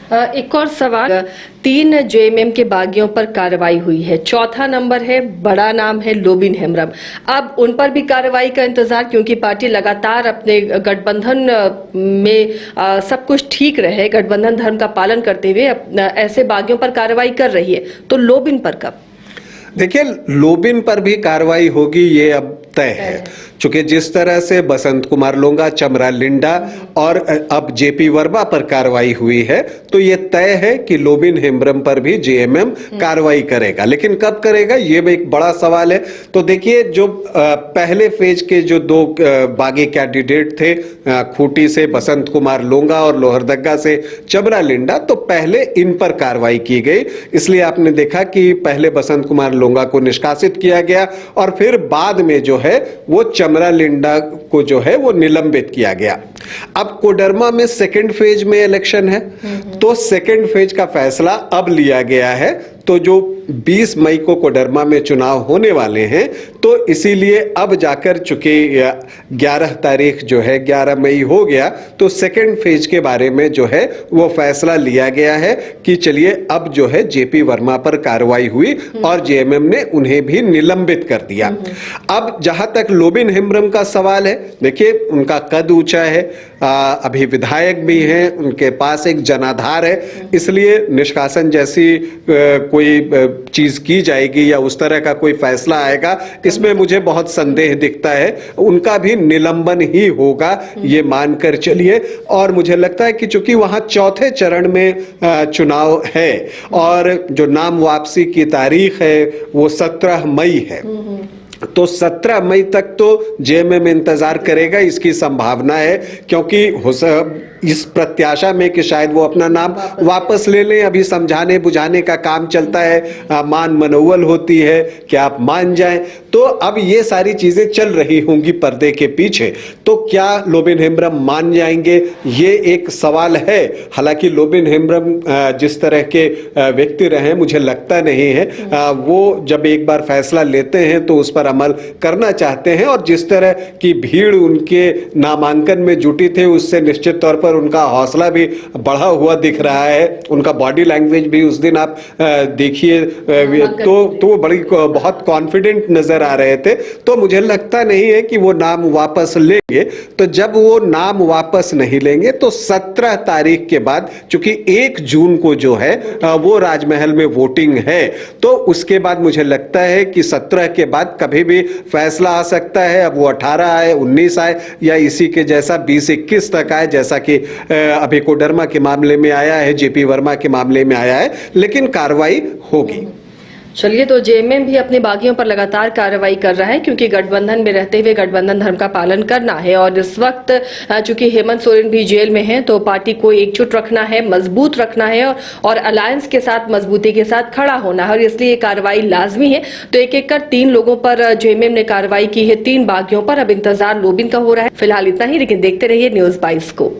एक और सवाल, 3 जेएमएम के बागियों पर कार्रवाई हुई है। चौथा नंबर है, बड़ा नाम है लोबिन हेम्ब्रम। अब उन पर भी कार्रवाई का इंतजार, क्योंकि पार्टी लगातार अपने गठबंधन में सब कुछ ठीक रहे, गठबंधन धर्म का पालन करते हुए ऐसे बागियों पर कार्रवाई कर रही है। तो लोबिन पर कब? देखिए, लोबिन पर भी कार्रवाई होगी, ये अब तय है। चूंकि जिस तरह से बसंत कुमार लोंगा, चमरा लिंडा और अब जेपी वर्मा पर कार्रवाई हुई है, तो ये तय है कि लोबिन हेम्ब्रम पर भी जेएमएम कार्रवाई करेगा। लेकिन कब करेगा, ये भी एक बड़ा सवाल है। तो देखिए, जो पहले फेज के जो 2 बागी कैंडिडेट थे, खूंटी से बसंत कुमार लोंगा और लोहरदगा से चमरा लिंडा, तो पहले इन पर कार्रवाई की गई। इसलिए आपने देखा कि पहले बसंत कुमार लोंगा को निष्कासित किया गया और फिर बाद में जो है वो चमरा लिंडा को जो है वो निलंबित किया गया। अब कोडरमा में सेकंड फेज में इलेक्शन है, तो सेकंड फेज का फैसला अब लिया गया है। तो जो 20 मई को कोडरमा में चुनाव होने वाले हैं, तो इसीलिए अब जाकर चूंकि 11 तारीख जो है 11 मई हो गया, तो सेकंड फेज के बारे में जो है वो फैसला लिया गया है कि चलिए अब जो है जेपी वर्मा पर कार्रवाई हुई और जेएमएम ने उन्हें भी निलंबित कर दिया। अब जहां तक लोबिन हेम्ब्रम का सवाल है, देखिए उनका कद ऊंचा है, अभी विधायक भी हैं, उनके पास एक जनाधार है, इसलिए निष्कासन जैसी कोई चीज की जाएगी या उस तरह का कोई फैसला आएगा, इसमें मुझे बहुत संदेह दिखता है। उनका भी निलंबन ही होगा, ये मानकर चलिए। और मुझे लगता है कि चूंकि वहां चौथे चरण में चुनाव है और जो नाम वापसी की तारीख है वो 17 मई है, तो 17 मई तक तो जेएमएम इंतजार करेगा, इसकी संभावना है। क्योंकि इस प्रत्याशा में कि शायद वो अपना नाम वापस ले लें, अभी समझाने बुझाने का काम चलता है, मान मनोवल होती है कि आप मान जाएं, तो अब ये सारी चीजें चल रही होंगी पर्दे के पीछे। तो क्या लोबिन हेम्ब्रम मान जाएंगे, ये एक सवाल है। हालांकि लोबिन हेम्ब्रम जिस तरह के व्यक्ति रहे, मुझे लगता नहीं है वो जब एक बार फैसला लेते हैं तो उस पर अमल करना चाहते हैं। और जिस तरह की भीड़ उनके नामांकन में जुटी थी, उससे निश्चित तौर पर उनका हौसला भी बढ़ा हुआ दिख रहा है। उनका बॉडी लैंग्वेज भी उस दिन आप देखिए तो बड़ी बहुत कॉन्फिडेंट नजर आ रहे थे। तो मुझे लगता नहीं है कि वो नाम वापस लेंगे। तो जब वो नाम वापस नहीं लेंगे तो 17 तारीख के बाद, चूंकि 1 जून को जो है वो राजमहल में वोटिंग है, तो उसके बाद मुझे लगता है कि 17 के बाद कभी भी फैसला आ सकता है। अब वो 18 आए, 19 आए या इसी के जैसा 20-21 तक आए, जैसा कि अभी कोडरमा के मामले में आया है, जेपी वर्मा के मामले में आया है, लेकिन कार्रवाई होगी। चलिए, तो जेएमएम भी अपने बागियों पर लगातार कार्रवाई कर रहा है, क्योंकि गठबंधन में रहते हुए गठबंधन धर्म का पालन करना है। और इस वक्त चूंकि हेमंत सोरेन भी जेल में है, तो पार्टी को एकजुट रखना है, मजबूत रखना है और अलायंस के साथ मजबूती के साथ खड़ा होना है, और इसलिए कार्रवाई लाजमी है। तो एक एक कर 3 लोगों पर जेएमएम ने कार्रवाई की है, 3 बागियों पर। अब इंतजार लोबिन का हो रहा है। फिलहाल इतना ही, लेकिन देखते रहिए न्यूज़ 22 को।